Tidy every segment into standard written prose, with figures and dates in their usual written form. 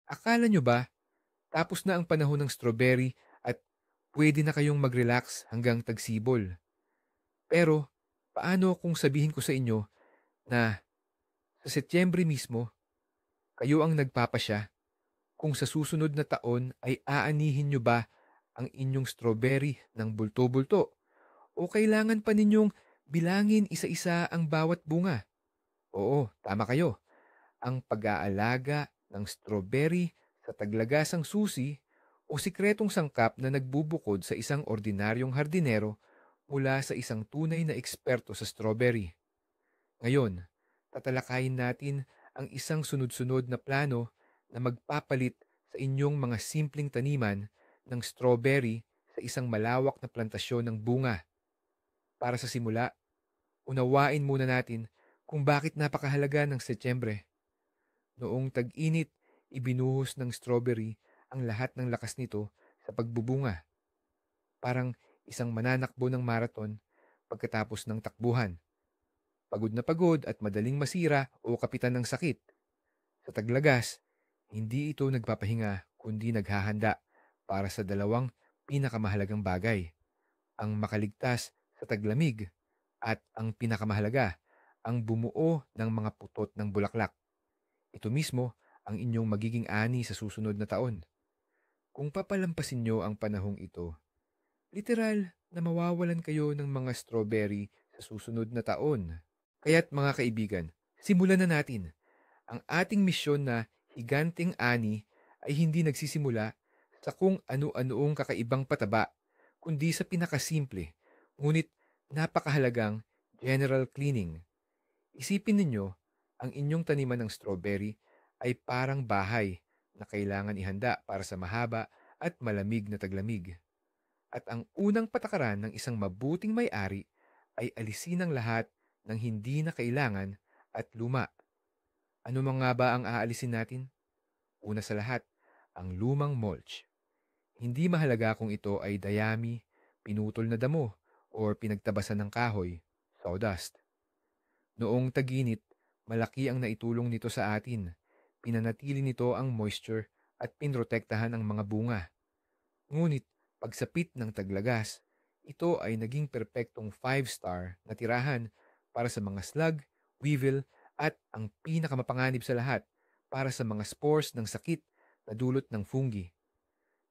Akala nyo ba tapos na ang panahon ng strawberry at pwede na kayong mag-relax hanggang tagsibol? Pero paano kung sabihin ko sa inyo na sa Setyembre mismo, kayo ang nagpapasya kung sa susunod na taon ay aanihin nyo ba ang inyong strawberry ng bulto-bulto o kailangan pa ninyong bilangin isa-isa ang bawat bunga? Oo, tama kayo. Ang pag-aalaga ng strawberry sa taglagasang susi o sikretong sangkap na nagbubukod sa isang ordinaryong hardinero mula sa isang tunay na eksperto sa strawberry. Ngayon, tatalakayin natin ang isang sunod-sunod na plano na magpapalit sa inyong mga simpleng taniman ng strawberry sa isang malawak na plantasyon ng bunga. Para sa simula, unawain muna natin kung bakit napakahalaga ng Setyembre. Noong tag-init, ibinuhos ng strawberry ang lahat ng lakas nito sa pagbubunga. Parang isang mananakbo ng marathon pagkatapos ng takbuhan. Pagod na pagod at madaling masira o kapitan ng sakit. Sa taglagas, hindi ito nagpapahinga kundi naghahanda para sa dalawang pinakamahalagang bagay. Ang makaligtas sa taglamig at ang pinakamahalaga, ang bumuo ng mga putot ng bulaklak. Ito mismo ang inyong magiging ani sa susunod na taon. Kung papalampasin nyo ang panahong ito, literal na mawawalan kayo ng mga strawberry sa susunod na taon. Kaya't mga kaibigan, simulan na natin. Ang ating misyon na higanting ani ay hindi nagsisimula sa kung ano-anoong kakaibang pataba, kundi sa pinakasimple, ngunit napakahalagang general cleaning. Isipin ninyo, ang inyong taniman ng strawberry ay parang bahay na kailangan ihanda para sa mahaba at malamig na taglamig. At ang unang patakaran ng isang mabuting may-ari ay alisin ang lahat ng hindi na kailangan at luma. Ano mga ba ang aalisin natin? Una sa lahat, ang lumang mulch. Hindi mahalaga kung ito ay dayami, pinutol na damo, or pinagtabasan ng kahoy, sawdust. Noong tag-init, malaki ang naitulong nito sa atin. Pinanatili nito ang moisture at pinrotektahan ang mga bunga. Ngunit, pagsapit ng taglagas, ito ay naging perpektong 5-star na tirahan para sa mga slug, weevil, at ang pinakamapanganib sa lahat, para sa mga spores ng sakit na dulot ng fungi.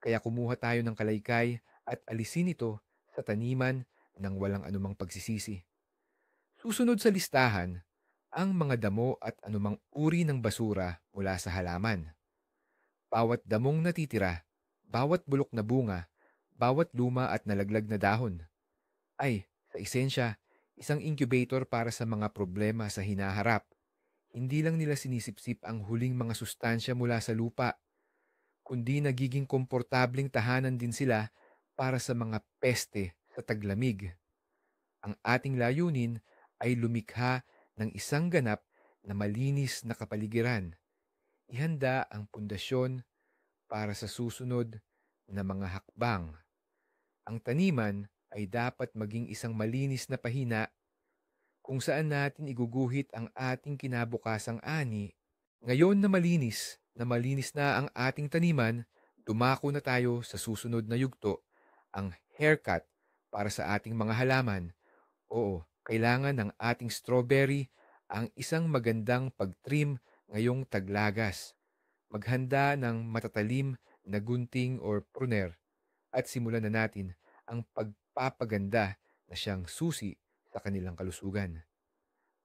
Kaya kumuha tayo ng kalaykay at alisin ito sa taniman ng walang anumang pagsisisi. Susunod sa listahan, ang mga damo at anumang uri ng basura mula sa halaman. Bawat damong natitira, bawat bulok na bunga, bawat luma at nalaglag na dahon, ay, sa esensya, isang incubator para sa mga problema sa hinaharap. Hindi lang nila sinisipsip ang huling mga sustansya mula sa lupa, kundi nagiging komportabling tahanan din sila para sa mga peste sa taglamig. Ang ating layunin ay lumikha ng isang ganap na malinis na kapaligiran. Ihanda ang pundasyon para sa susunod na mga hakbang. Ang taniman ay dapat maging isang malinis na pahina kung saan natin iguguhit ang ating kinabukasang ani. Ngayon na malinis na ang ating taniman, dumako na tayo sa susunod na yugto, ang haircut para sa ating mga halaman. Oo, kailangan ng ating strawberry ang isang magandang pag-trim ngayong taglagas. Maghanda ng matatalim na gunting or pruner at simulan na natin ang pagpapaganda na siyang susi sa kanilang kalusugan.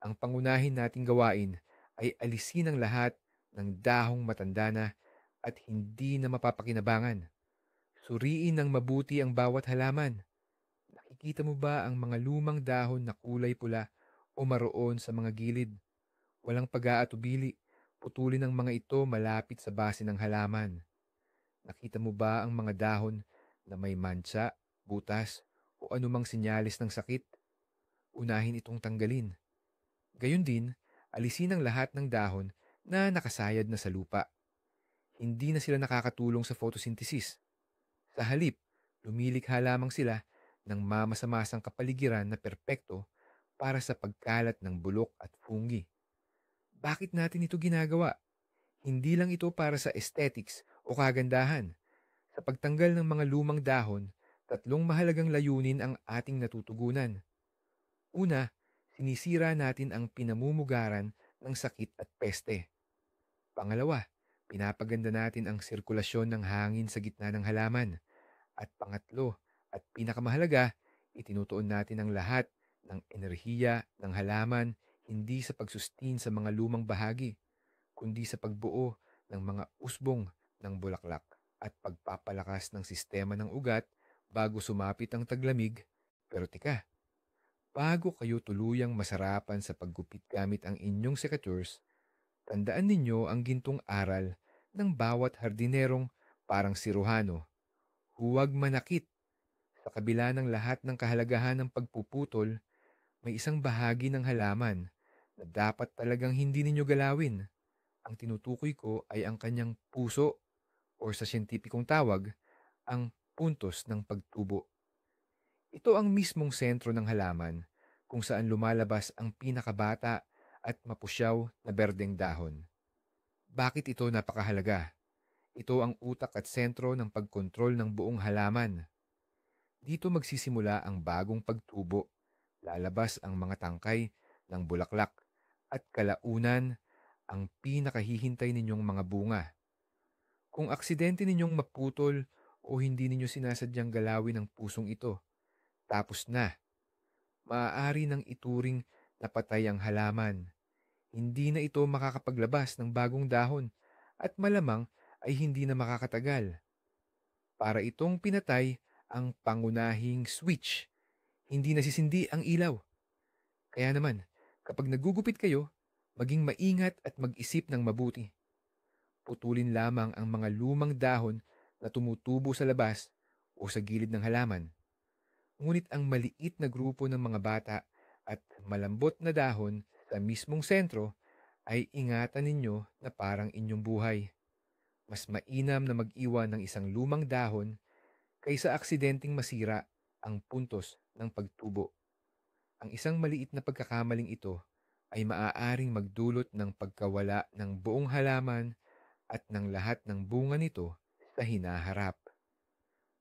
Ang pangunahin nating gawain ay alisin ang lahat ng dahong matanda na at hindi na mapapakinabangan. Suriin ng mabuti ang bawat halaman. Nakikita mo ba ang mga lumang dahon na kulay pula o maroon sa mga gilid? Walang pag-aatubili. Putulin ang mga ito malapit sa base ng halaman. Nakita mo ba ang mga dahon na may mancha, butas, o anumang sinyalis ng sakit? Unahin itong tanggalin. Gayun din, alisin ang lahat ng dahon na nakasayad na sa lupa. Hindi na sila nakakatulong sa photosynthesis. Sa halip, lumilikha lamang sila ng mamasa-masang kapaligiran na perpekto para sa pagkalat ng bulok at fungi. Bakit natin ito ginagawa? Hindi lang ito para sa aesthetics o kagandahan. Sa pagtanggal ng mga lumang dahon, tatlong mahalagang layunin ang ating natutugunan. Una, sinisira natin ang pinamumugaran ng sakit at peste. Pangalawa, pinapaganda natin ang sirkulasyon ng hangin sa gitna ng halaman. At pangatlo, at pinakamahalaga, itinutuon natin ang lahat ng enerhiya ng halaman hindi sa pagsustain sa mga lumang bahagi, kundi sa pagbuo ng mga usbong ng bulaklak at pagpapalakas ng sistema ng ugat bago sumapit ang taglamig. Pero tika, bago kayo tuluyang masarapan sa paggupit gamit ang inyong secateurs, tandaan ninyo ang gintong aral ng bawat hardinerong parang siruhano. Huwag manakit. Sa kabila ng lahat ng kahalagahan ng pagpuputol, may isang bahagi ng halaman na dapat talagang hindi ninyo galawin. Ang tinutukoy ko ay ang kanyang puso o sa siyentipikong tawag, ang puntos ng pagtubo. Ito ang mismong sentro ng halaman kung saan lumalabas ang pinakabata at mapusyaw na berdeng dahon. Bakit ito napakahalaga? Ito ang utak at sentro ng pagkontrol ng buong halaman. Dito magsisimula ang bagong pagtubo. Lalabas ang mga tangkay ng bulaklak at kalaunan ang pinakahihintay ninyong mga bunga. Kung aksidente ninyong maputol o hindi ninyo sinasadyang galawin ang pusong ito, tapos na. Maaari nang ituring na patay ang halaman. Hindi na ito makakapaglabas ng bagong dahon at malamang ay hindi na makakatagal. Para itong pinatay ang pangunahing switch. Hindi nasisindi ang ilaw. Kaya naman, kapag nagugupit kayo, maging maingat at mag-isip ng mabuti. Putulin lamang ang mga lumang dahon na tumutubo sa labas o sa gilid ng halaman. Ngunit ang maliit na grupo ng mga bata at malambot na dahon sa mismong sentro ay ingatan ninyo na parang inyong buhay. Mas mainam na mag-iwan ng isang lumang dahon kaysa aksidenteng masira ang puntos ng pagtubo. Ang isang maliit na pagkakamaling ito ay maaaring magdulot ng pagkawala ng buong halaman at ng lahat ng bunga nito sa hinaharap.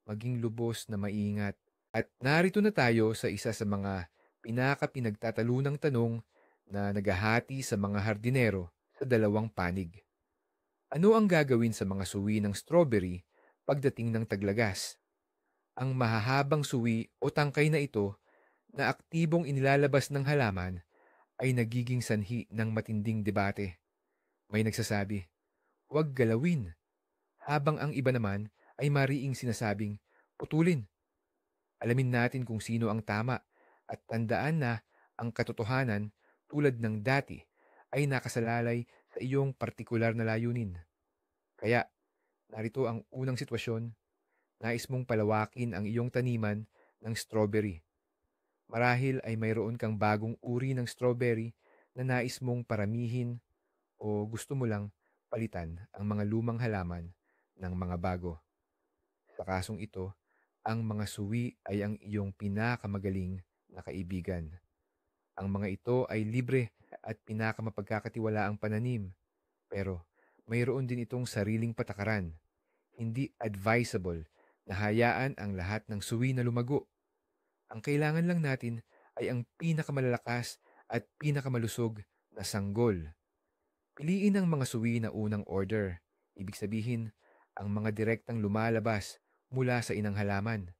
Maging lubos na maingat. At narito na tayo sa isa sa mga pinaka-pinagtatalunang tanong na naghahati sa mga hardinero sa dalawang panig. Ano ang gagawin sa mga suwi ng strawberry pagdating ng taglagas? Ang mahahabang suwi o tangkay na ito na aktibong inilalabas ng halaman ay nagiging sanhi ng matinding debate. May nagsasabi, huwag galawin, habang ang iba naman ay mariing sinasabing, putulin. Alamin natin kung sino ang tama at tandaan na ang katotohanan tulad ng dati ay nakasalalay sa iyong partikular na layunin. Kaya, narito ang unang sitwasyon. Nais mong palawakin ang iyong taniman ng strawberry. Marahil ay mayroon kang bagong uri ng strawberry na nais mong paramihin o gusto mo lang palitan ang mga lumang halaman ng mga bago. Sa kasong ito, ang mga suwi ay ang iyong pinakamagaling na kaibigan. Ang mga ito ay libre at pinakamapagkakatiwalaang pananim, pero mayroon din itong sariling patakaran. Hindi advisable na hayaan ang lahat ng suwi na lumago. Ang kailangan lang natin ay ang pinakamalalakas at pinakamalusog na sanggol. Piliin ang mga suwi na unang order. Ibig sabihin, ang mga direktang lumalabas mula sa inang halaman.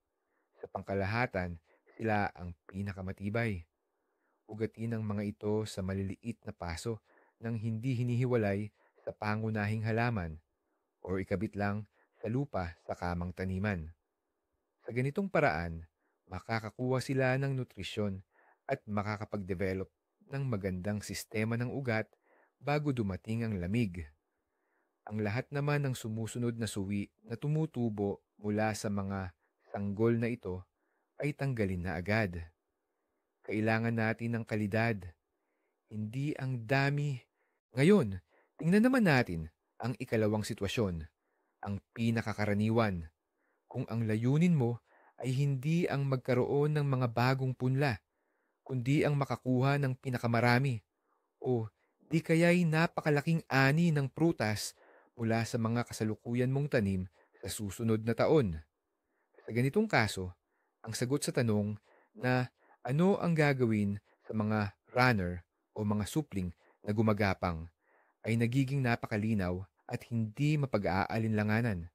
Sa pangkalahatan, sila ang pinakamatibay. Ugatin ang mga ito sa maliliit na paso nang hindi hinihiwalay sa pangunahing halaman o ikabit lang sa lupa sa kamang taniman. Sa ganitong paraan, makakakuha sila ng nutrisyon at makakapag-develop ng magandang sistema ng ugat bago dumating ang lamig. Ang lahat naman ng sumusunod na suwi na tumutubo mula sa mga sanggol na ito ay tanggalin na agad. Kailangan natin ng kalidad, hindi ang dami. Ngayon, tingnan naman natin ang ikalawang sitwasyon, ang pinakakaraniwan. Kung ang layunin mo ay hindi ang magkaroon ng mga bagong punla, kundi ang makakuha ng pinakamarami o Di kaya'y napakalaking ani ng prutas mula sa mga kasalukuyan mong tanim sa susunod na taon. Sa ganitong kaso, ang sagot sa tanong na ano ang gagawin sa mga runner o mga supling na gumagapang ay nagiging napakalinaw at hindi mapag-aalinlanganan.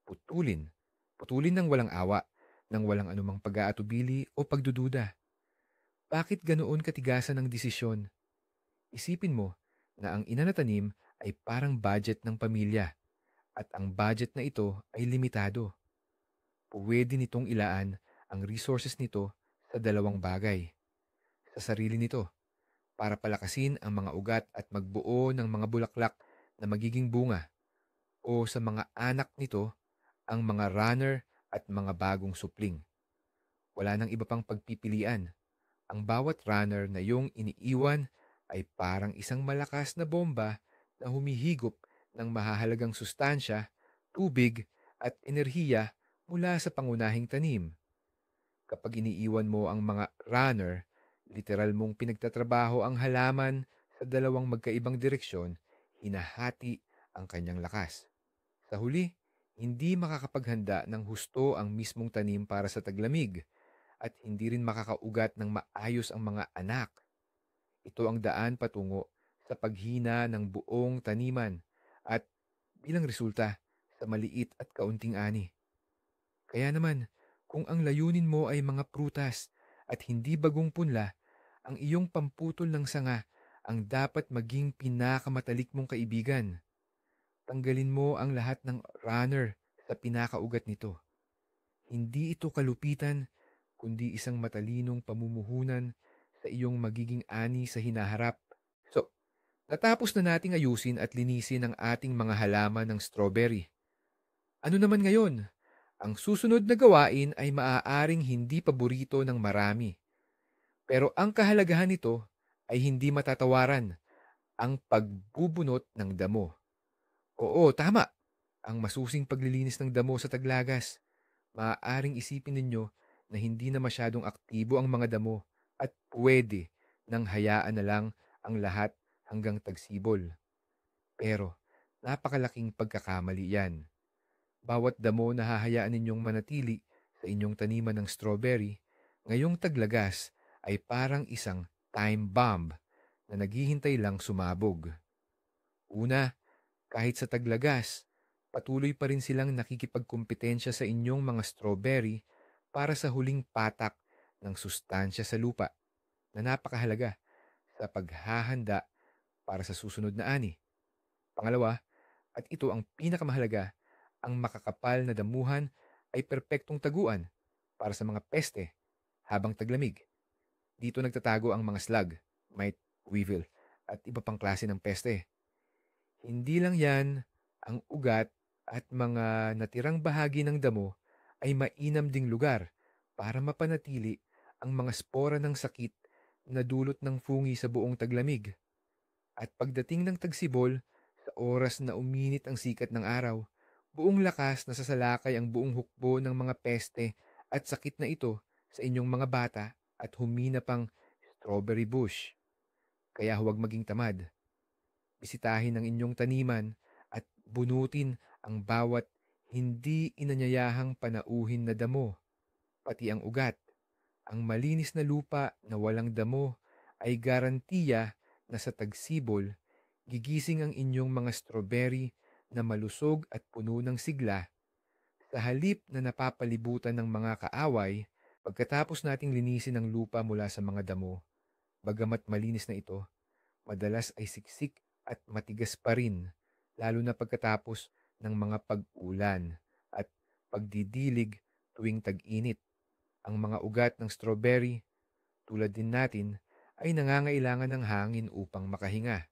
Putulin. Putulin ng walang awa, ng walang anumang pag-aatubili o pagdududa. Bakit ganoon katigasan ang desisyon? Isipin mo na ang inanatanim ay parang budget ng pamilya at ang budget na ito ay limitado. Puwede nitong ilaan ang resources nito sa dalawang bagay. Sa sarili nito, para palakasin ang mga ugat at magbuo ng mga bulaklak na magiging bunga, o sa mga anak nito, ang mga runner at mga bagong supling. Wala nang iba pang pagpipilian. Ang bawat runner na iyong iniiwan ay parang isang malakas na bomba na humihigop ng mahahalagang sustansya, tubig at enerhiya mula sa pangunahing tanim. Kapag iniiwan mo ang mga runner, literal mong pinagtatrabaho ang halaman sa dalawang magkaibang direksyon, hinahati ang kanyang lakas. Sa huli, hindi makakapaghanda ng husto ang mismong tanim para sa taglamig at hindi rin makakaugat ng maayos ang mga anak. Ito ang daan patungo sa paghina ng buong taniman at bilang resulta sa maliit at kaunting ani. Kaya naman, kung ang layunin mo ay mga prutas at hindi bagong punla, ang iyong pamputol ng sanga ang dapat maging pinakamatalik mong kaibigan. Tanggalin mo ang lahat ng runner sa pinakaugat nito. Hindi ito kalupitan, kundi isang matalinong pamumuhunan sa iyong magiging ani sa hinaharap. So, natapos na nating ayusin at linisin ang ating mga halaman ng strawberry. Ano naman ngayon? Ang susunod na gawain ay maaaring hindi paborito ng marami. Pero ang kahalagahan nito ay hindi matatawaran, ang pagbubunot ng damo. Oo, tama. Ang masusing paglilinis ng damo sa taglagas. Maaaring isipin ninyo na hindi na masyadong aktibo ang mga damo at pwede nang hayaan na lang ang lahat hanggang tagsibol. Pero napakalaking pagkakamali yan. Bawat damo na hahayaan ninyong manatili sa inyong taniman ng strawberry, ngayong taglagas ay parang isang time bomb na naghihintay lang sumabog. Una, kahit sa taglagas, patuloy pa rin silang nakikipagkumpetensya sa inyong mga strawberry para sa huling patak ng sustansya sa lupa na napakahalaga sa paghahanda para sa susunod na ani. Pangalawa, at ito ang pinakamahalaga, ang makakapal na damuhan ay perpektong taguan para sa mga peste habang taglamig. Dito nagtatago ang mga slug, mite, weevil, at iba pang klase ng peste. Hindi lang yan, ang ugat at mga natirang bahagi ng damo ay mainam ding lugar para mapanatili ang mga spora ng sakit na dulot ng fungi sa buong taglamig. At pagdating ng tagsibol, sa oras na uminit ang sikat ng araw, buong lakas na sasalakay ang buong hukbo ng mga peste at sakit na ito sa inyong mga bata at humina pang strawberry bush. Kaya huwag maging tamad. Bisitahin ang inyong taniman at bunutin ang bawat hindi inanyayahang panauhin na damo, pati ang ugat. Ang malinis na lupa na walang damo ay garantiya na sa tagsibol, gigising ang inyong mga strawberry na malusog at puno ng sigla. Sa halip na napapalibutan ng mga kaaway, pagkatapos nating linisin ang lupa mula sa mga damo, bagamat malinis na ito, madalas ay siksik at matigas pa rin, lalo na pagkatapos ng mga pag-ulan at pagdidilig tuwing tag-init. Ang mga ugat ng strawberry, tulad din natin, ay nangangailangan ng hangin upang makahinga.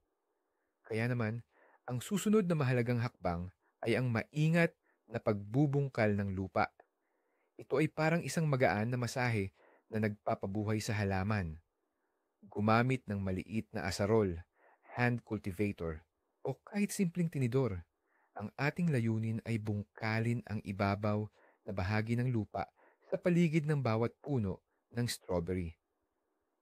Kaya naman, ang susunod na mahalagang hakbang ay ang maingat na pagbubungkal ng lupa. Ito ay parang isang magaan na masahe na nagpapabuhay sa halaman. Gumamit ng maliit na asarol, hand cultivator, o kahit simpleng tinidor. Ang ating layunin ay bungkalin ang ibabaw na bahagi ng lupa sa paligid ng bawat puno ng strawberry.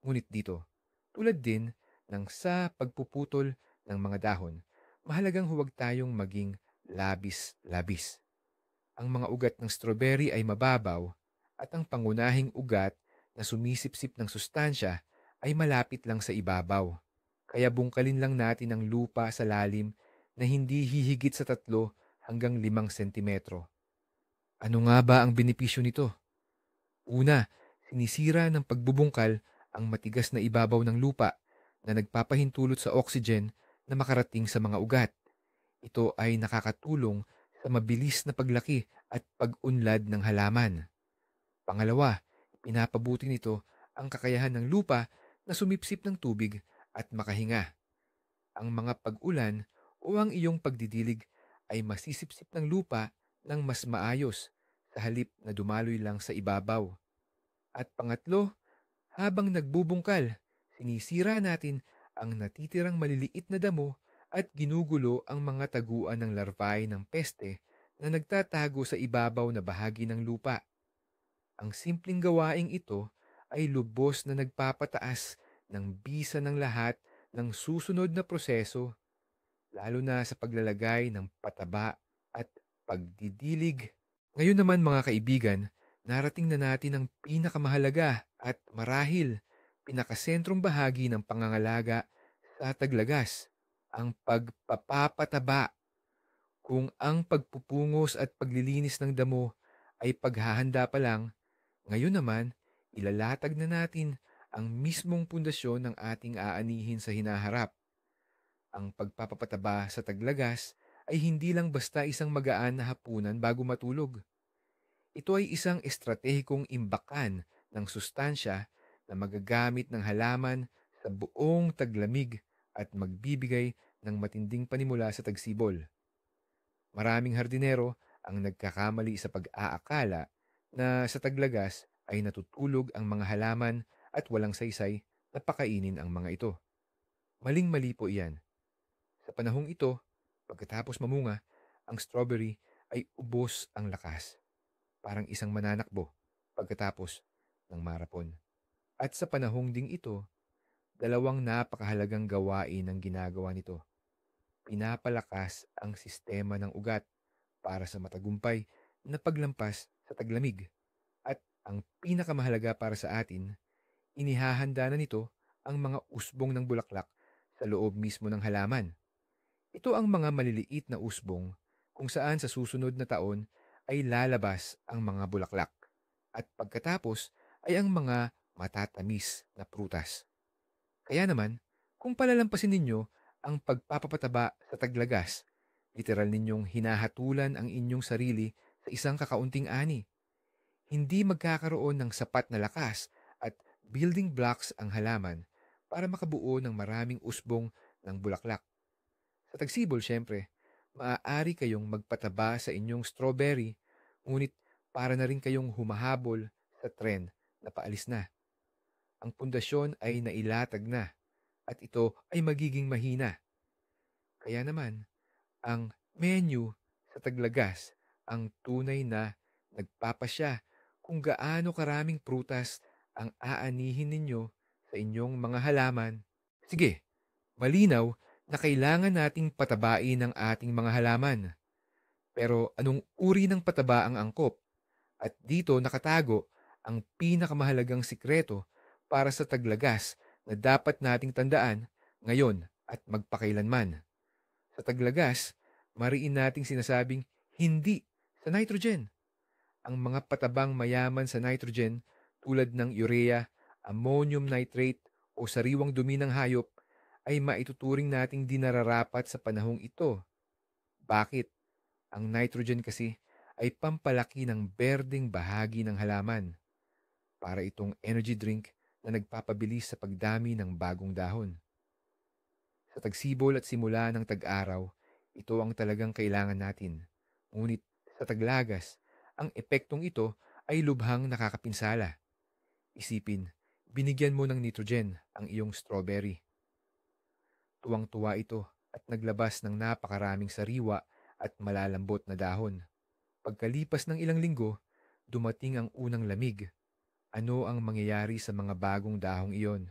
Ngunit dito, tulad din nang sa pagpuputol ng mga dahon, mahalagang huwag tayong maging labis-labis. Ang mga ugat ng strawberry ay mababaw at ang pangunahing ugat na sumisipsip ng sustansya ay malapit lang sa ibabaw. Kaya bungkalin lang natin ang lupa sa lalim na hindi hihigit sa 3 hanggang 5 sentimetro. Ano nga ba ang benepisyo nito? Una, sinisira ng pagbubungkal ang matigas na ibabaw ng lupa na nagpapahintulot sa oxygen na makarating sa mga ugat. Ito ay nakakatulong sa mabilis na paglaki at pag-unlad ng halaman. Pangalawa, pinapabuti nito ang kakayahan ng lupa na sumipsip ng tubig at makahinga. Ang mga pag-ulan o ang iyong pagdidilig ay masisipsip ng lupa ng mas maayos sa halip na dumaloy lang sa ibabaw. At pangatlo, habang nagbubungkal, sinisira natin ang natitirang maliliit na damo at ginugulo ang mga taguan ng larvae ng peste na nagtatago sa ibabaw na bahagi ng lupa. Ang simpleng gawaing ito ay lubos na nagpapataas ng bisa ng lahat ng susunod na proseso, lalo na sa paglalagay ng pataba at pagdidilig. Ngayon naman mga kaibigan, narating na natin ang pinakamahalaga at marahil pinakasentrong bahagi ng pangangalaga sa taglagas, ang pagpapataba. Kung ang pagpupungos at paglilinis ng damo ay paghahanda pa lang, ngayon naman ilalatag na natin ang mismong pundasyon ng ating aanihin sa hinaharap. Ang pagpapataba sa taglagas ay hindi lang basta isang magaan na hapunan bago matulog. Ito ay isang estratehikong imbakan ng sustansya na magagamit ng halaman sa buong taglamig at magbibigay ng matinding panimula sa tagsibol. Maraming hardinero ang nagkakamali sa pag-aakala na sa taglagas ay natutulog ang mga halaman at walang saysay na pakainin ang mga ito. Maling-mali po iyan. Sa panahong ito, pagkatapos mamunga, ang strawberry ay ubos ang lakas, parang isang mananakbo pagkatapos ng marapon. At sa panahong ding ito, dalawang napakahalagang gawain ang ginagawa nito. Pinapalakas ang sistema ng ugat para sa matagumpay na paglampas sa taglamig. At ang pinakamahalaga para sa atin, inihahanda na nito ang mga usbong ng bulaklak sa loob mismo ng halaman. Ito ang mga maliliit na usbong kung saan sa susunod na taon ay lalabas ang mga bulaklak at pagkatapos ay ang mga matatamis na prutas. Kaya naman, kung palalampasin ninyo ang pagpapapataba sa taglagas, literal ninyong hinahatulan ang inyong sarili sa isang kakaunting ani. Hindi magkakaroon ng sapat na lakas at building blocks ang halaman para makabuo ng maraming usbong ng bulaklak. Sa tagsibol, syempre, maaari kayong magpataba sa inyong strawberry, ngunit para na rin kayong humahabol sa trend na paalis na. Ang pundasyon ay nailatag na at ito ay magiging mahina. Kaya naman, ang menu sa taglagas ang tunay na nagpapasya kung gaano karaming prutas ang aanihin ninyo sa inyong mga halaman. Sige, malinaw na kailangan nating patabain ang ating mga halaman. Pero anong uri ng pataba ang angkop? At dito nakatago ang pinakamahalagang sikreto para sa taglagas na dapat nating tandaan ngayon at magpakailanman. Sa taglagas, mariin nating sinasabing hindi sa nitrogen. Ang mga patabang mayaman sa nitrogen tulad ng urea, ammonium nitrate o sariwang dumi ng hayop ay maituturing nating di nararapat sa panahong ito. Bakit? Ang nitrogen kasi ay pampalaki ng berdeng bahagi ng halaman para itong energy drink na nagpapabilis sa pagdami ng bagong dahon. Sa tagsibol at simula ng tag-araw, ito ang talagang kailangan natin. Ngunit sa taglagas, ang epektong ito ay lubhang nakakapinsala. Isipin, binigyan mo ng nitrogen ang iyong strawberry. Tuwang-tuwa ito at naglabas ng napakaraming sariwa at malalambot na dahon. Pagkalipas ng ilang linggo, dumating ang unang lamig. Ano ang mangyayari sa mga bagong dahong iyon?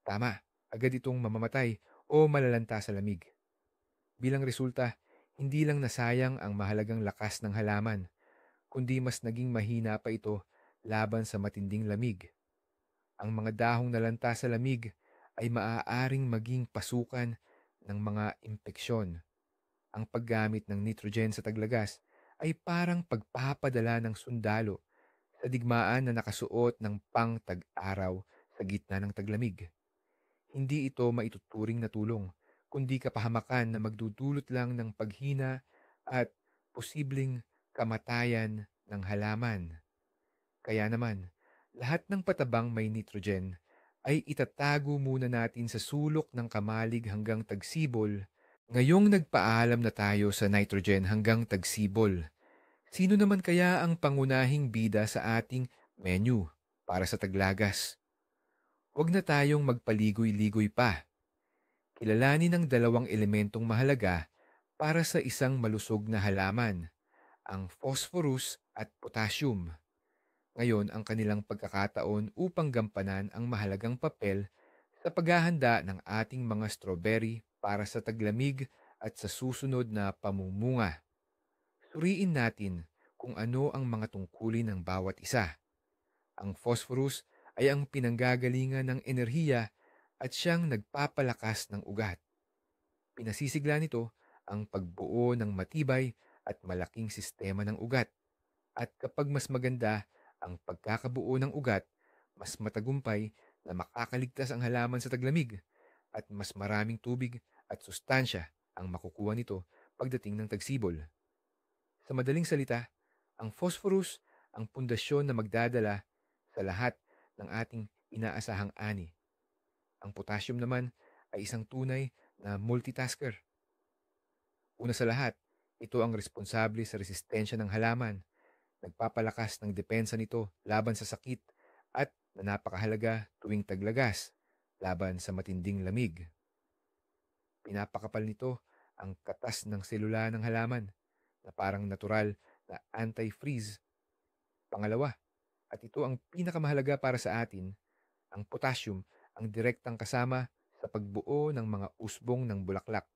Tama, agad itong mamamatay o malalanta sa lamig. Bilang resulta, hindi lang nasayang ang mahalagang lakas ng halaman, kundi mas naging mahina pa ito laban sa matinding lamig. Ang mga dahong nalanta sa lamig ay maaaring maging pasukan ng mga impeksyon. Ang paggamit ng nitrogen sa taglagas ay parang pagpapadala ng sundalo sa digmaan na nakasuot ng pang-tag-araw sa gitna ng taglamig. Hindi ito maituturing na tulong, kundi kapahamakan na magdudulot lang ng paghina at posibleng kamatayan ng halaman. Kaya naman, lahat ng patabang may nitrogen ay itatago muna natin sa sulok ng kamalig hanggang tagsibol. Ngayong nagpaalam na tayo sa nitrogen hanggang tagsibol, sino naman kaya ang pangunahing bida sa ating menu para sa taglagas? Huwag na tayong magpaligoy-ligoy pa. Kilalanin ang dalawang elementong mahalaga para sa isang malusog na halaman, ang phosphorus at potassium. Ngayon ang kanilang pagkakataon upang gampanan ang mahalagang papel sa paghahanda ng ating mga strawberry para sa taglamig at sa susunod na pamumunga. Suriin natin kung ano ang mga tungkulin ng bawat isa. Ang phosphorus ay ang pinanggagalingan ng enerhiya at siyang nagpapalakas ng ugat. Pinasisigla nito ang pagbuo ng matibay at malaking sistema ng ugat. At kapag mas maganda ang pagkakabuo ng ugat, mas matagumpay na makakaligtas ang halaman sa taglamig at mas maraming tubig at sustansya ang makukuha nito pagdating ng tagsibol. Sa madaling salita, ang phosphorus ang pundasyon na magdadala sa lahat ng ating inaasahang ani. Ang potassium naman ay isang tunay na multitasker. Una sa lahat, ito ang responsable sa resistensya ng halaman, nagpapalakas ng depensa nito laban sa sakit at na napakahalaga tuwing taglagas laban sa matinding lamig. Pinapakapal nito ang katas ng selula ng halaman na parang natural na anti-freeze. Pangalawa, at ito ang pinakamahalaga para sa atin, ang potassium ang direktang kasama sa pagbuo ng mga usbong ng bulaklak.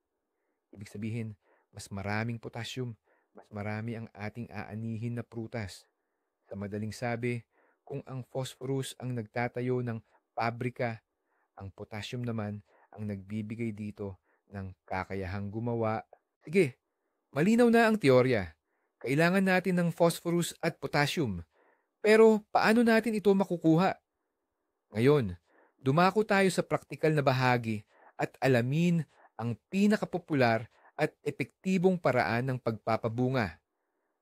Ibig sabihin, mas maraming potassium, mas marami ang ating aanihin na prutas. Sa madaling sabi, kung ang phosphorus ang nagtatayo ng pabrika, ang potassium naman ang nagbibigay dito ng kakayahang gumawa. Sige, malinaw na ang teorya. Kailangan natin ng phosphorus at potassium. Pero paano natin ito makukuha? Ngayon, dumako tayo sa praktikal na bahagi at alamin ang pinakapopular at epektibong paraan ng pagpapabunga.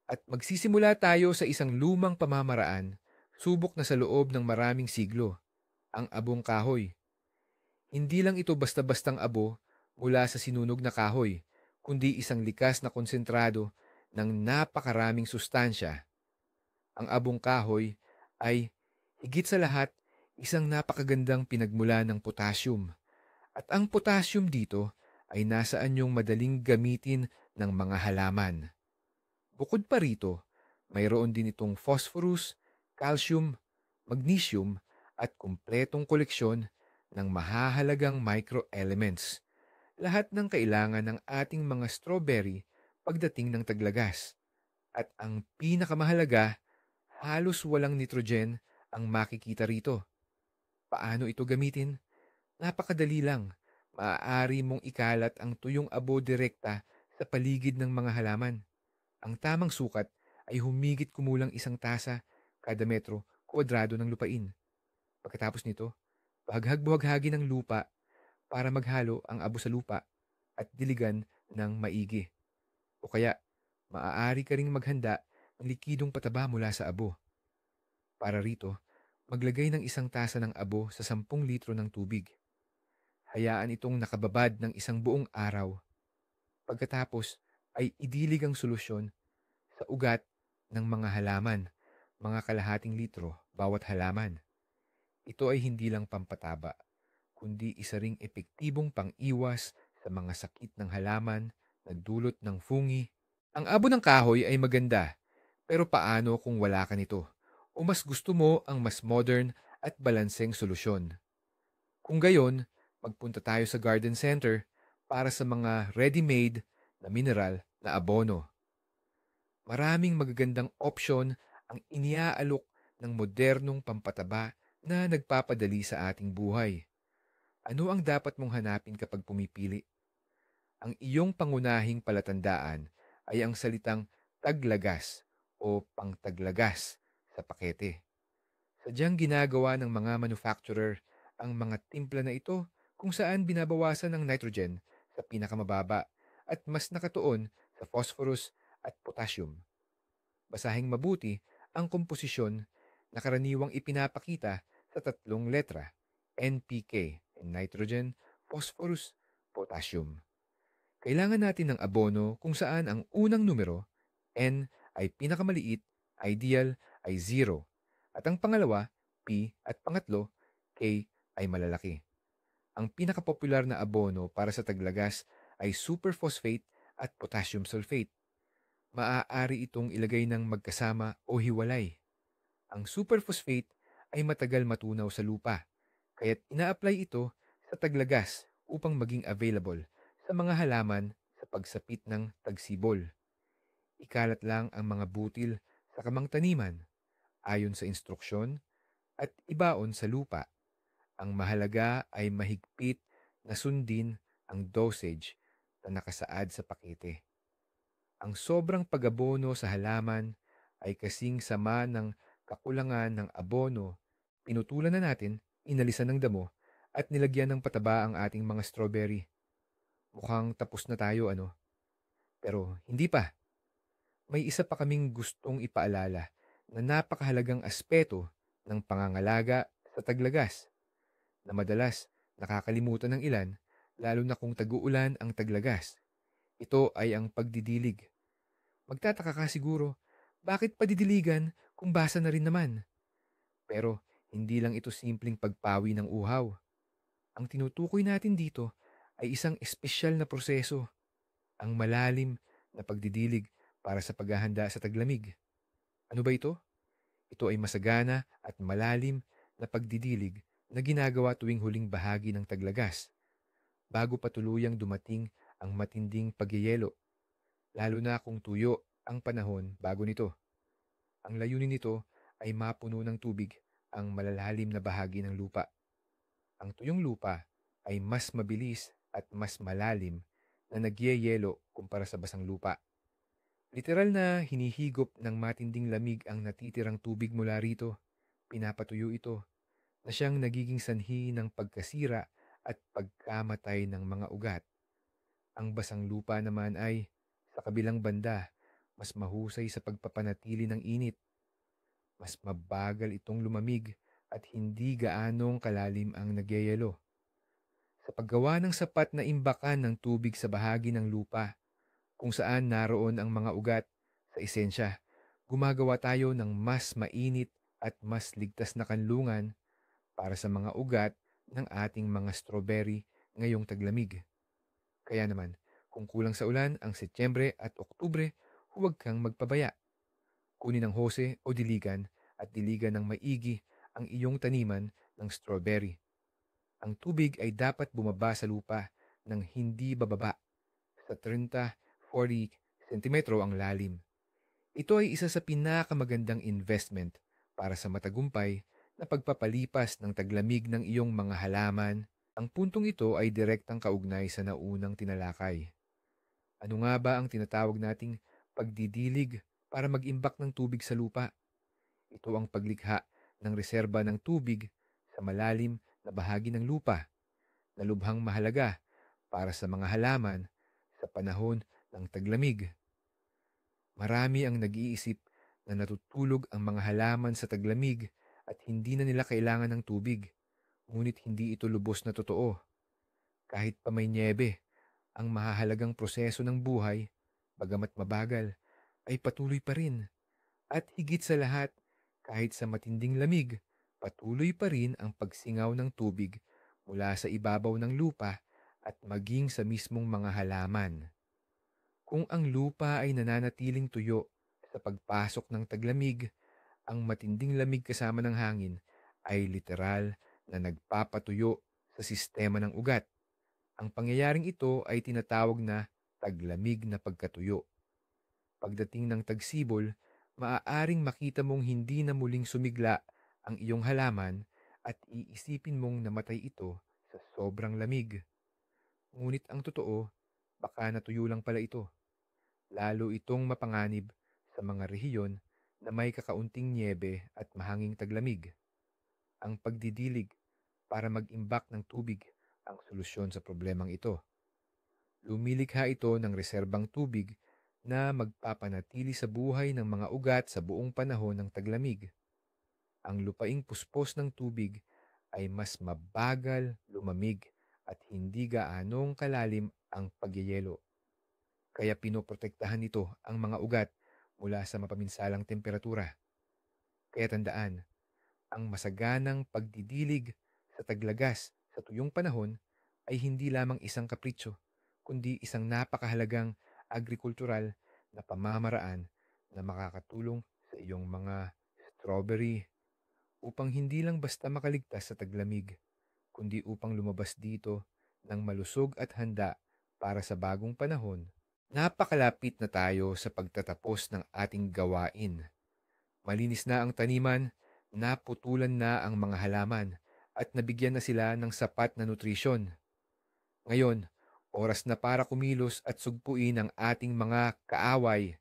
At magsisimula tayo sa isang lumang pamamaraan, subok na sa loob ng maraming siglo, ang abong kahoy. Hindi lang ito basta-bastang abo mula sa sinunog na kahoy, kundi isang likas na konsentrado ng napakaraming sustansya. Ang abong kahoy ay, higit sa lahat, isang napakagandang pinagmula ng potassium. At ang potassium dito ay nasa anyong madaling gamitin ng mga halaman. Bukod pa rito, mayroon din itong phosphorus, calcium, magnesium at kumpletong koleksyon ng mahahalagang microelements. Lahat ng kailangan ng ating mga strawberry pagdating ng taglagas. At ang pinakamahalaga, halos walang nitrogen ang makikita rito. Paano ito gamitin? Napakadali lang. Maaari mong ikalat ang tuyong abo direkta sa paligid ng mga halaman. Ang tamang sukat ay humigit kumulang 1 tasa kada metro kwadrado ng lupain. Pagkatapos nito, bahag-buhaghagi ng lupa para maghalo ang abo sa lupa at diligan ng maigi. O kaya, maaari ka ring maghanda ng likidong pataba mula sa abo. Para rito, maglagay ng 1 tasa ng abo sa 10 litro ng tubig. Hayaan itong nakababad ng isang buong araw. Pagkatapos ay idilig ang solusyon sa ugat ng mga halaman, mga kalahating litro bawat halaman. Ito ay hindi lang pampataba, kundi isa ring epektibong pang-iwas sa mga sakit ng halaman na dulot ng fungi. Ang abo ng kahoy ay maganda, pero paano kung wala ka nito? O mas gusto mo ang mas modern at balanseng solusyon? Kung gayon, magpunta tayo sa garden center para sa mga ready-made na mineral na abono. Maraming magagandang opsyon ang iniaalok ng modernong pampataba na nagpapadali sa ating buhay. Ano ang dapat mong hanapin kapag pumipili? Ang iyong pangunahing palatandaan ay ang salitang taglagas o pangtaglagas sa pakete. Sadyang ginagawa ng mga manufacturer ang mga timpla na ito kung saan binabawasan ng nitrogen sa pinakamababa at mas nakatuon sa phosphorus at potassium. Basahing mabuti ang komposisyon na karaniwang ipinapakita sa tatlong letra, NPK, nitrogen, phosphorus, potassium. Kailangan natin ng abono kung saan ang unang numero, N, ay pinakamaliit, ideal ay 0, at ang pangalawa, P, at pangatlo, K, ay malalaki. Ang pinakapopular na abono para sa taglagas ay superphosphate at potassium sulfate. Maaari itong ilagay ng magkasama o hiwalay. Ang superphosphate ay matagal matunaw sa lupa, kaya't ina-apply ito sa taglagas upang maging available sa mga halaman sa pagsapit ng tagsibol. Ikalat lang ang mga butil sa kamang taniman ayon sa instruksyon at ibaon sa lupa. Ang mahalaga ay mahigpit na sundin ang dosage na nakasaad sa pakete. Ang sobrang pag-abono sa halaman ay kasing sama ng kakulangan ng abono. Pinutulan na natin, inalisan ng damo, at nilagyan ng pataba ang ating mga strawberry. Mukhang tapos na tayo, ano? Pero hindi pa. May isa pa kaming gustong ipaalala na napakahalagang aspeto ng pangangalaga sa taglagas na madalas nakakalimutan ng ilan lalo na kung tag-uulan ang taglagas. Ito ay ang pagdidilig. Magtataka ka siguro, bakit padidiligan kung basa na rin naman? Pero hindi lang ito simpleng pagpawi ng uhaw. Ang tinutukoy natin dito ay isang espesyal na proseso, ang malalim na pagdidilig para sa paghahanda sa taglamig. Ano ba ito? Ito ay masagana at malalim na pagdidilig na ginagawa tuwing huling bahagi ng taglagas, bago pa tuluyang dumating ang matinding pagyeyelo, lalo na kung tuyo ang panahon bago nito. Ang layunin nito ay mapuno ng tubig ang malalalim na bahagi ng lupa. Ang tuyong lupa ay mas mabilis at mas malalim na nagyeyelo kumpara sa basang lupa. Literal na hinihigop ng matinding lamig ang natitirang tubig mula rito. Pinapatuyo ito na siyang nagiging sanhi ng pagkasira at pagkamatay ng mga ugat. Ang basang lupa naman ay, sa kabilang banda, mas mahusay sa pagpapanatili ng init. Mas mabagal itong lumamig at hindi gaanong kalalim ang nagyayelo. Sa paggawa ng sapat na imbakan ng tubig sa bahagi ng lupa, kung saan naroon ang mga ugat, sa esensya, gumagawa tayo ng mas mainit at mas ligtas na kanlungan para sa mga ugat ng ating mga strawberry ngayong taglamig. Kaya naman, kung kulang sa ulan ang Setyembre at Oktubre, huwag kang magpabaya. Kunin ang hose o diligan at diligan ng maigi ang iyong taniman ng strawberry. Ang tubig ay dapat bumaba sa lupa ng hindi bababa sa 30-40 sentimetro ang lalim. Ito ay isa sa pinakamagandang investment para sa matagumpay na pagpapalipas ng taglamig ng iyong mga halaman. Ang puntong ito ay direktang kaugnay sa naunang tinalakay. Ano nga ba ang tinatawag nating pagdidilig para mag-imbak ng tubig sa lupa? Ito ang paglikha ng reserba ng tubig sa malalim na bahagi ng lupa na lubhang mahalaga para sa mga halaman sa panahon ng taglamig. Marami ang nag-iisip na natutulog ang mga halaman sa taglamig at hindi na nila kailangan ng tubig. Ngunit hindi ito lubos na totoo. Kahit pa may niebe, ang mahahalagang proseso ng buhay, bagamat mabagal, ay patuloy pa rin. At higit sa lahat, kahit sa matinding lamig, patuloy pa rin ang pagsingaw ng tubig mula sa ibabaw ng lupa at maging sa mismong mga halaman. Kung ang lupa ay nananatiling tuyo sa pagpasok ng taglamig, ang matinding lamig kasama ng hangin ay literal na nagpapatuyo sa sa sistema ng ugat. Ang pangyayaring ito ay tinatawag na taglamig na pagkatuyo. Pagdating ng tagsibol, maaaring makita mong hindi na muling sumigla ang iyong halaman at iisipin mong namatay ito sa sobrang lamig. Ngunit ang totoo, baka natuyo lang pala ito. Lalo itong mapanganib sa mga rehiyon na may kakaunting niebe at mahanging taglamig. Ang pagdidilig para mag-imbak ng tubig ang solusyon sa problemang ito. Lumilikha ito ng reserbang tubig na magpapanatili sa buhay ng mga ugat sa buong panahon ng taglamig. Ang lupaing puspos ng tubig ay mas mabagal lumamig at hindi gaanong kalalim ang pagyayelo. Kaya pinoprotektahan nito ang mga ugat mula sa mapaminsalang temperatura. Kaya tandaan, ang masaganang pagdidilig sa taglagas sa tuyong panahon ay hindi lamang isang kapritsyo, kundi isang napakahalagang agrikultural na pamamaraan na makakatulong sa iyong mga strawberry upang hindi lang basta makaligtas sa taglamig, kundi upang lumabas dito ng malusog at handa para sa bagong panahon. Napakalapit na tayo sa pagtatapos ng ating gawain. Malinis na ang taniman, naputulan na ang mga halaman, at nabigyan na sila ng sapat na nutrisyon. Ngayon, oras na para kumilos at sugpuin ang ating mga kaaway.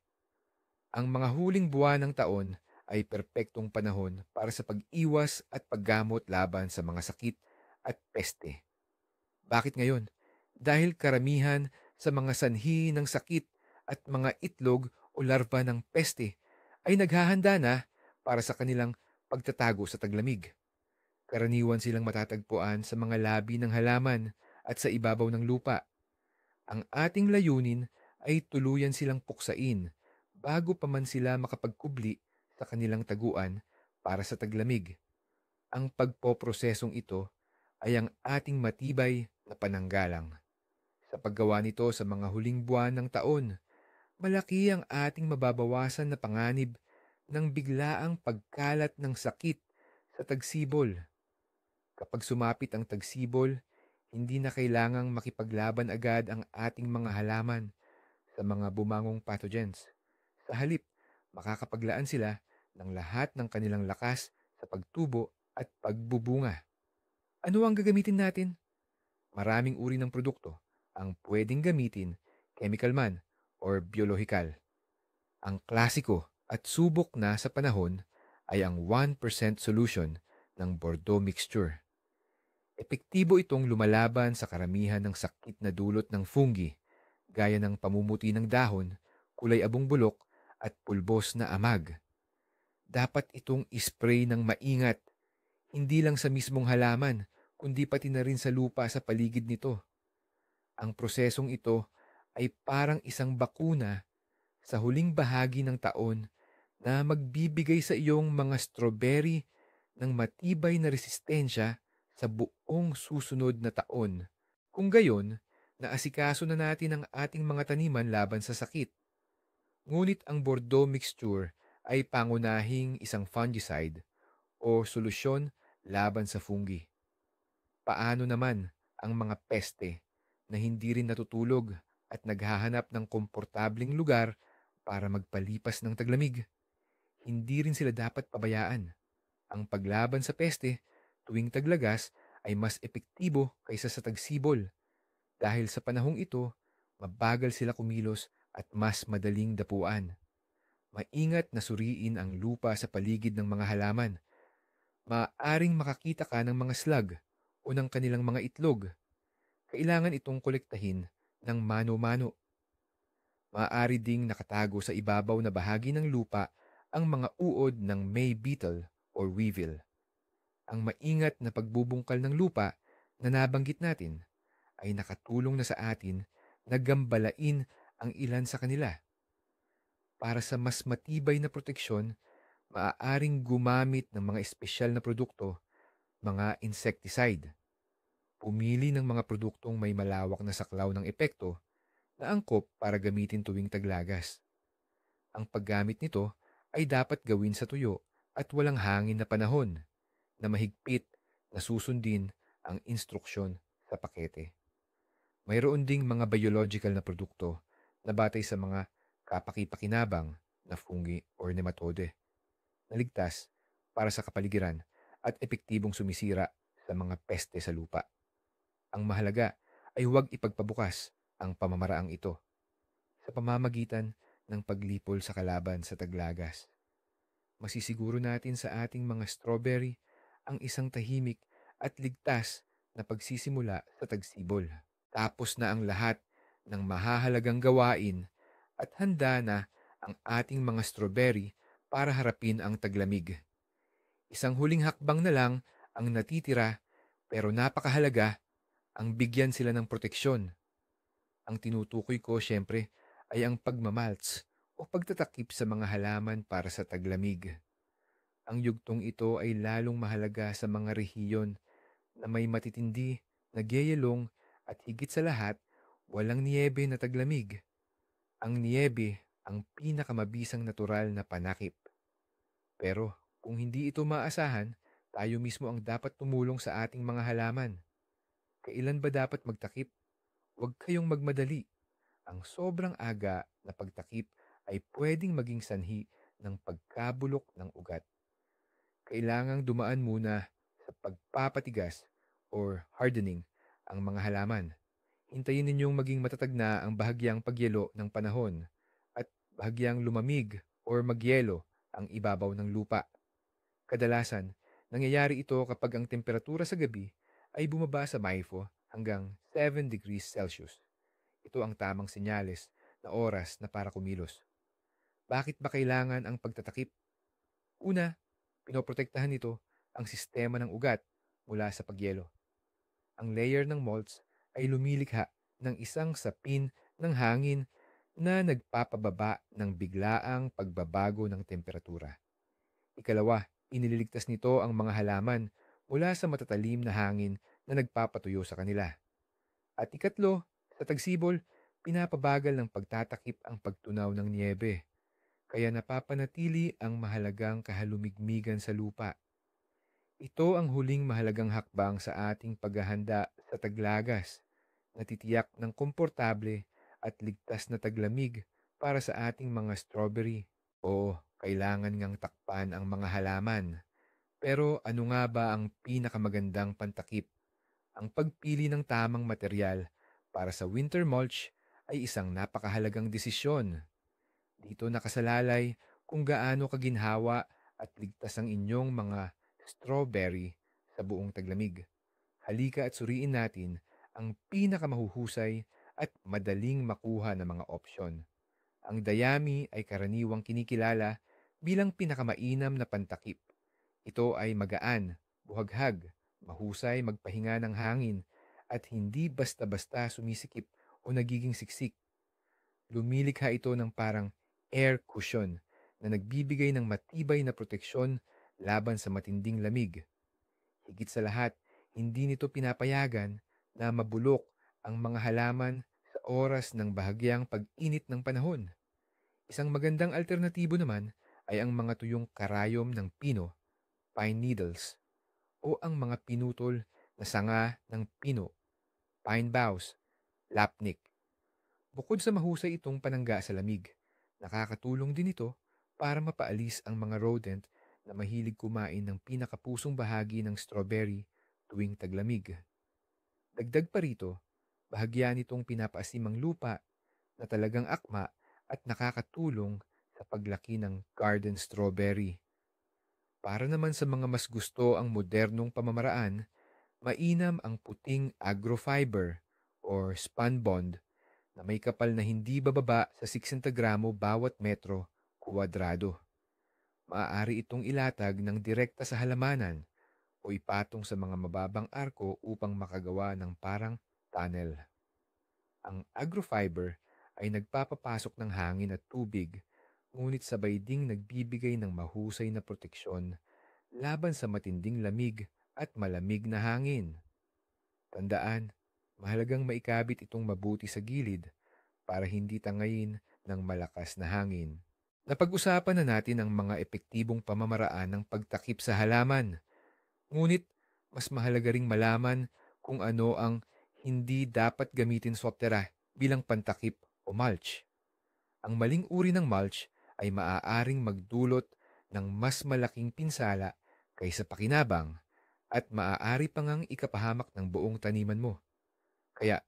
Ang mga huling buwan ng taon ay perpektong panahon para sa pag-iwas at paggamot laban sa mga sakit at peste. Bakit ngayon? Dahil karamihan sa mga sanhi ng sakit at mga itlog o larva ng peste ay naghahanda na para sa kanilang pagtatago sa taglamig. Karaniwan silang matatagpuan sa mga labi ng halaman at sa ibabaw ng lupa. Ang ating layunin ay tuluyan silang puksain bago pa man sila makapagkubli sa kanilang taguan para sa taglamig. Ang pagpoprosesong ito ay ang ating matibay na pananggalang. Sa paggawa nito sa mga huling buwan ng taon, malaki ang ating mababawasan na panganib ng biglaang pagkalat ng sakit sa tagsibol. Kapag sumapit ang tagsibol, hindi na kailangang makipaglaban agad ang ating mga halaman sa mga bumangong pathogens. Sa halip, makakapaglaan sila ng lahat ng kanilang lakas sa pagtubo at pagbubunga. Ano ang gagamitin natin? Maraming uri ng produkto ang pwedeng gamitin, chemical man or biolohikal. Ang klasiko at subok na sa panahon ay ang 1% solution ng Bordeaux mixture. Epektibo itong lumalaban sa karamihan ng sakit na dulot ng fungi, gaya ng pamumuti ng dahon, kulay abong bulok, at pulbos na amag. Dapat itong ispray ng maingat, hindi lang sa mismong halaman, kundi pati na rin sa lupa sa paligid nito. Ang prosesong ito ay parang isang bakuna sa huling bahagi ng taon na magbibigay sa iyong mga strawberry ng matibay na resistensya sa buong susunod na taon. Kung gayon, naasikaso na natin ang ating mga taniman laban sa sakit. Ngunit ang Bordeaux mixture ay pangunahing isang fungicide o solusyon laban sa fungi. Paano naman ang mga peste na hindi rin natutulog at naghahanap ng komportabling lugar para magpalipas ng taglamig? Hindi rin sila dapat pabayaan. Ang paglaban sa peste tuwing taglagas ay mas epektibo kaysa sa tagsibol dahil sa panahong ito, mabagal sila kumilos at mas madaling dapuan. Maingat na suriin ang lupa sa paligid ng mga halaman. Maaaring makakita ka ng mga slug o ng kanilang mga itlog. Kailangan itong kolektahin ng mano-mano. Maaari ding nakatago sa ibabaw na bahagi ng lupa ang mga uod ng May beetle or weevil. Ang maingat na pagbubungkal ng lupa na nabanggit natin ay nakatulong na sa atin na gambalain ang ilan sa kanila. Para sa mas matibay na proteksyon, maaaring gumamit ng mga espesyal na produkto, mga insecticide. Pumili ng mga produktong may malawak na saklaw ng epekto na angkop para gamitin tuwing taglagas. Ang paggamit nito ay dapat gawin sa tuyo at walang hangin na panahon na mahigpit na susundin ang instruksyon sa pakete. Mayroon ding mga biological na produkto na batay sa mga kapaki-pakinabang na fungi or nematode na ligtas para sa kapaligiran at epektibong sumisira sa mga peste sa lupa. Ang mahalaga ay huwag ipagpabukas ang pamamaraang ito sa pamamagitan ng paglipol sa kalaban sa taglagas. Masisiguro natin sa ating mga strawberry ang isang tahimik at ligtas na pagsisimula sa tagsibol. Tapos na ang lahat ng mahahalagang gawain at handa na ang ating mga strawberry para harapin ang taglamig. Isang huling hakbang na lang ang natitira, pero napakahalaga ang bigyan sila ng proteksyon. Ang tinutukoy ko siyempre ay ang pagmamalts o pagtatakip sa mga halaman para sa taglamig. Ang yugtong ito ay lalong mahalaga sa mga rehiyon na may matitindi na gyeyelong at higit sa lahat, walang niyebe na taglamig. Ang niyebe ang pinakamabisang natural na panakip. Pero kung hindi ito maasahan, tayo mismo ang dapat tumulong sa ating mga halaman. Kailan ba dapat magtakip? Huwag kayong magmadali. Ang sobrang aga na pagtakip ay pwedeng maging sanhi ng pagkabulok ng ugat. Kailangang dumaan muna sa pagpapatigas or hardening ang mga halaman. Hintayin ninyong maging matatag na ang bahagyang pagyelo ng panahon at bahagyang lumamig or magyelo ang ibabaw ng lupa. Kadalasan, nangyayari ito kapag ang temperatura sa gabi ay bumaba sa MIFO hanggang 7 degrees Celsius. Ito ang tamang senyales na oras na para kumilos. Bakit ba kailangan ang pagtatakip? Una, pinoprotektahan nito ang sistema ng ugat mula sa pagyelo. Ang layer ng molds ay lumilikha ng isang sapin ng hangin na nagpapababa ng biglaang pagbabago ng temperatura. Ikalawa, inililigtas nito ang mga halaman mula sa matatalim na hangin na nagpapatuyo sa kanila. At ikatlo, sa tagsibol, pinapabagal ng pagtatakip ang pagtunaw ng niyebe, kaya napapanatili ang mahalagang kahalumigmigan sa lupa. Ito ang huling mahalagang hakbang sa ating paghahanda sa taglagas, na titiyak ng komportable at ligtas na taglamig para sa ating mga strawberry. Oo, kailangan ngang takpan ang mga halaman. Pero ano nga ba ang pinakamagandang pantakip? Ang pagpili ng tamang material para sa winter mulch ay isang napakahalagang desisyon. Dito nakasalalay kung gaano kaginhawa at ligtas ang inyong mga strawberry sa buong taglamig. Halika at suriin natin ang pinakamahuhusay at madaling makuha na mga opsyon. Ang dayami ay karaniwang kinikilala bilang pinakamainam na pantakip. Ito ay magaan, buhaghag, mahusay magpahinga ng hangin, at hindi basta-basta sumisikip o nagiging siksik. Lumilikha ito ng parang air cushion na nagbibigay ng matibay na proteksyon laban sa matinding lamig. Higit sa lahat, hindi nito pinapayagan na mabulok ang mga halaman sa oras ng bahagyang pag-init ng panahon. Isang magandang alternatibo naman ay ang mga tuyong karayom ng pino, pine needles, o ang mga pinutol na sanga ng pino, pine boughs, lapnik. Bukod sa mahusay itong panangga sa lamig, nakakatulong din ito para mapaalis ang mga rodent na mahilig kumain ng pinakapusong bahagi ng strawberry tuwing taglamig. Dagdag pa rito, bahagya nitong pinapaasim ang lupa na talagang akma at nakakatulong sa paglaki ng garden strawberry. Para naman sa mga mas gusto ang modernong pamamaraan, mainam ang puting agrofiber or spunbond na may kapal na hindi bababa sa 60 gramo bawat metro kuwadrado. Maaari itong ilatag ng direkta sa halamanan o ipatong sa mga mababang arko upang makagawa ng parang tunnel. Ang agrofiber ay nagpapapasok ng hangin at tubig, ngunit sabay ding nagbibigay ng mahusay na proteksyon laban sa matinding lamig at malamig na hangin. Tandaan, mahalagang maikabit itong mabuti sa gilid para hindi tangayin ng malakas na hangin. Napag-usapan na natin ang mga epektibong pamamaraan ng pagtakip sa halaman. Ngunit mas mahalaga ring malaman kung ano ang hindi dapat gamitin sa optera bilang pantakip o mulch. Ang maling uri ng mulch ay maaaring magdulot ng mas malaking pinsala kaysa pakinabang at maaari pang ang ikapahamak ng buong taniman mo. Kaya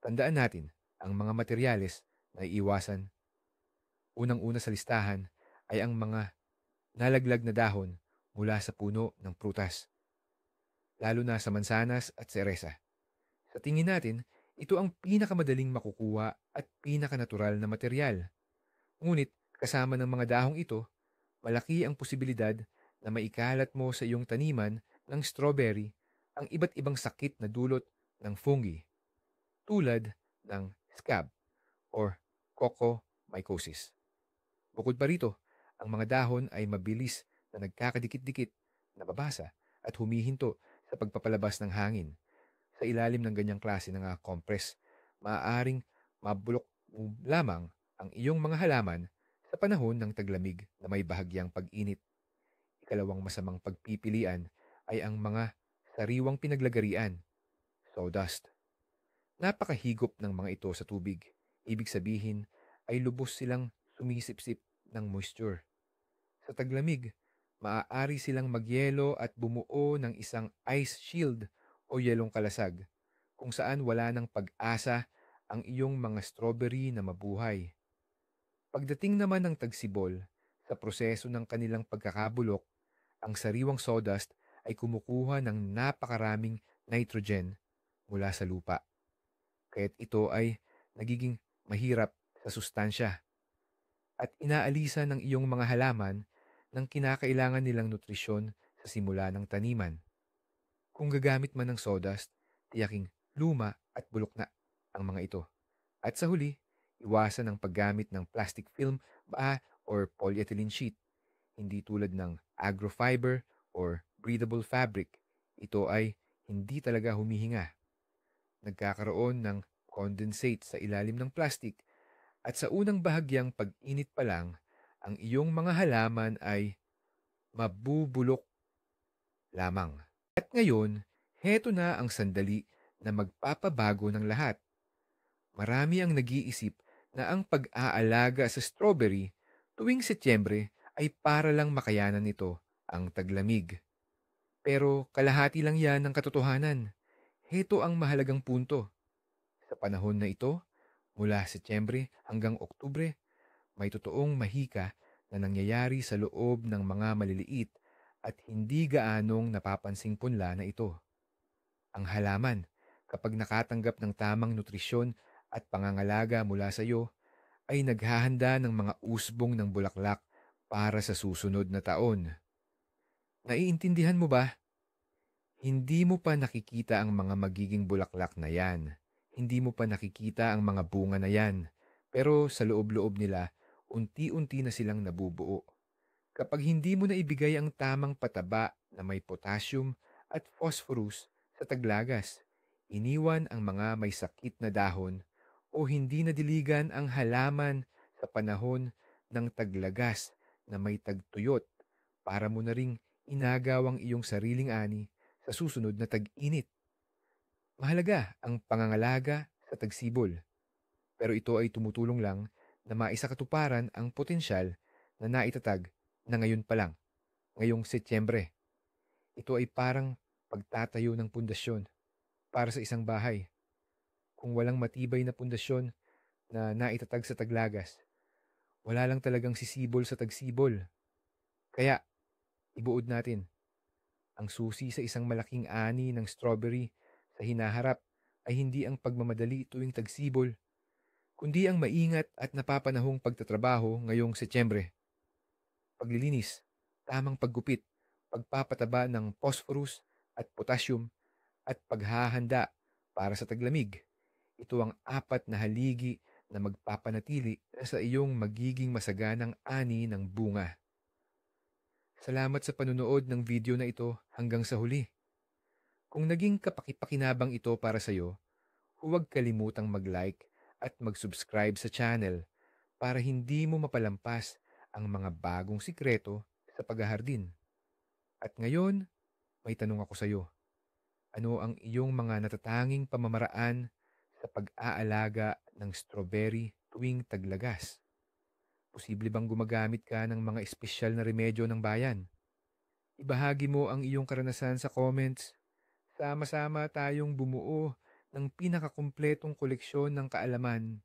tandaan natin ang mga materyales na iiwasan. Unang-una sa listahan ay ang mga nalaglag na dahon mula sa puno ng prutas, lalo na sa mansanas at seresa. Sa tingin natin, ito ang pinakamadaling makukuha at pinakanatural na materyal. Ngunit kasama ng mga dahong ito, malaki ang posibilidad na maikalat mo sa iyong taniman ng strawberry ang iba't ibang sakit na dulot ng fungi tulad ng scab or cocomycosis. Bukod pa rito, ang mga dahon ay mabilis na nagkakadikit-dikit, nababasa at humihinto sa pagpapalabas ng hangin. Sa ilalim ng ganyang klase ng compress, maaaring mabulok mo lamang ang iyong mga halaman sa panahon ng taglamig na may bahagyang pag-init. Ikalawang masamang pagpipilian ay ang mga sariwang pinaglagarian, sawdust. Napakahigop ng mga ito sa tubig. Ibig sabihin ay lubos silang sumisipsip ng moisture. Sa taglamig, maaari silang magyelo at bumuo ng isang ice shield o yelong kalasag, kung saan wala ng pag-asa ang iyong mga strawberry na mabuhay. Pagdating naman ng tagsibol, sa proseso ng kanilang pagkakabulok, ang sariwang sawdust ay kumukuha ng napakaraming nitrogen mula sa lupa. Kaya't ito ay nagiging mahirap sa sustansya at inaalisa ng iyong mga halaman ng kinakailangan nilang nutrisyon sa simula ng taniman. Kung gagamit man ng sawdust, tiyaking luma at bulok na ang mga ito. At sa huli, iwasan ang paggamit ng plastic film ba or polyethylene sheet, hindi tulad ng agrofiber or breathable fabric. Ito ay hindi talaga humihinga. Nagkakaroon ng condensate sa ilalim ng plastic at sa unang bahagyang pag-init pa lang, ang iyong mga halaman ay mabubulok lamang. At ngayon, heto na ang sandali na magpapabago ng lahat. Marami ang nag-iisip na ang pag-aalaga sa strawberry tuwing Setyembre ay para lang makayanan nito ang taglamig. Pero kalahati lang yan ng katotohanan. Heto ang mahalagang punto. Sa panahon na ito, mula Setyembre hanggang Oktubre, may totoong mahika na nangyayari sa loob ng mga maliliit at hindi gaanong napapansing punla na ito. Ang halaman, kapag nakatanggap ng tamang nutrisyon at pangangalaga mula sa iyo, ay naghahanda ng mga usbong ng bulaklak para sa susunod na taon. Naiintindihan mo ba? Hindi mo pa nakikita ang mga magiging bulaklak na yan. Hindi mo pa nakikita ang mga bunga na yan. Pero sa loob-loob nila, unti-unti na silang nabubuo. Kapag hindi mo na ibigay ang tamang pataba na may potassium at phosphorus sa taglagas, iniwan ang mga may sakit na dahon o hindi nadiligan ang halaman sa panahon ng taglagas na may tagtuyot, para mo na ring inagaw ang iyong sariling ani sa susunod na tag-init. Mahalaga ang pangangalaga sa tagsibol, pero ito ay tumutulong lang na maisakatuparan ang potensyal na naitatag na ngayon pa lang, ngayong Setyembre. Ito ay parang pagtatayo ng pundasyon para sa isang bahay. Kung walang matibay na pundasyon na naitatag sa taglagas, wala lang talagang sisibol sa tagsibol. Kaya, ibuod natin. Ang susi sa isang malaking ani ng strawberry sa hinaharap ay hindi ang pagmamadali tuwing tagsibol, kundi ang maingat at napapanahong pagtatrabaho ngayong Setyembre. Paglilinis, tamang paggupit, pagpapataba ng phosphorus at potassium, at paghahanda para sa taglamig. Ito ang apat na haligi na magpapanatili sa iyong magiging masaganang ani ng bunga. Salamat sa panunood ng video na ito hanggang sa huli. Kung naging kapakipakinabang ito para sa iyo, huwag kalimutang mag-like at mag-subscribe sa channel para hindi mo mapalampas ang mga bagong sikreto sa paghahardin. At ngayon, may tanong ako sa iyo. Ano ang iyong mga natatanging pamamaraan sa pag-aalaga ng strawberry tuwing taglagas? Posible bang gumagamit ka ng mga espesyal na remedyo ng bayan? Ibahagi mo ang iyong karanasan sa comments. Sama-sama tayong bumuo ng pinakakumpletong koleksyon ng kaalaman